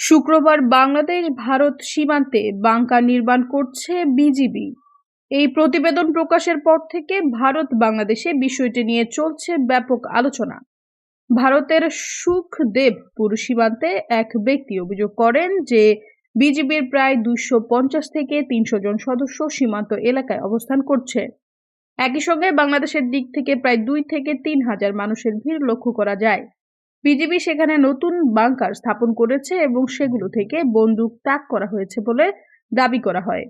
শুক্রবার বাংলাদেশ ভারত সীমান্তে বাংকার নির্মাণ করছে বিজিবি। এই প্রতিবেদন প্রকাশের পর থেকে ভারত বাংলাদেশে বিষয়টি নিয়ে চলছে ব্যাপক আলোচনা। ভারতের সুখদেবপুর সীমান্তে এক ব্যক্তি অভিযোগ করেন যে বিজিবির প্রায় 250 থেকে 300 জন সদস্য সীমান্ত এলাকায় অবস্থান করছে। একই সঙ্গে বাংলাদেশের দিক থেকে প্রায় 2 থেকে 3 হাজার মানুষের ভিড় লক্ষ্য করা যায়। বিজিবি সেখানে নতুন বাংকার স্থাপন করেছে এবং সেগুলো থেকে বন্দুক তাক করা হয়েছে বলে দাবি করা হয়।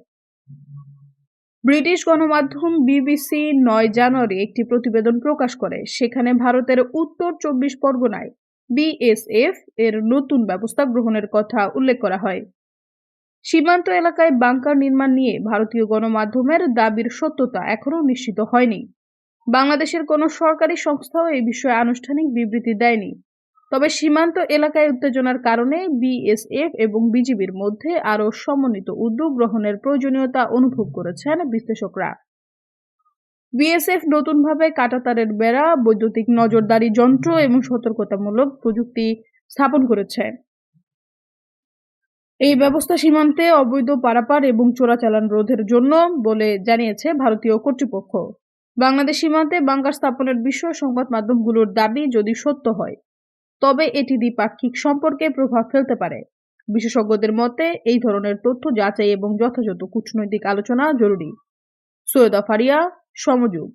ব্রিটিশ গণমাধ্যম বিবিসি 9 জানুয়ারি একটি প্রতিবেদন প্রকাশ করে। সেখানে ভারতের উত্তর 24 পরগনায় বিএসএফ এর নতুন ব্যবস্থা গ্রহণের কথা উল্লেখ করা হয়। সীমান্ত এলাকায় বাংকার নির্মাণ নিয়ে ভারতীয় গণমাধ্যমের দাবির সত্যতা এখনও নিশ্চিত হয়নি। বাংলাদেশের কোনো সরকারি সংস্থাও এই বিষয়ে আনুষ্ঠানিক বিবৃতি দেয়নি। তবে সীমান্ত এলাকায় উত্তেজনার কারণে বিএসএফ এবং বিজিবির মধ্যে আরও সমন্বিত উদ্যোগ গ্রহণের প্রয়োজনীয়তা অনুভব করেছেন বিশ্লেষকরা। বিএসএফ নতুনভাবে কাঁটাতারের বেড়া, বৈদ্যুতিক নজরদারি যন্ত্র এবং সতর্কতামূলক প্রযুক্তি স্থাপন করেছে। এই ব্যবস্থা সীমান্তে অবৈধ পারাপার এবং চোরাচালান রোধের জন্য বলে জানিয়েছে ভারতীয় কর্তৃপক্ষ। বাংলাদেশ সীমান্তে বাংকার স্থাপনের বিষয়ে সংবাদ মাধ্যমগুলোর দাবি যদি সত্য হয়, তবে এটি দ্বিপাক্ষিক সম্পর্কে প্রভাব ফেলতে পারে। বিশেষজ্ঞদের মতে এই ধরনের তথ্য যাচাই এবং যথাযথ কূটনৈতিক আলোচনা জরুরি। সৈয়দা ফারিয়া, সমযোগ।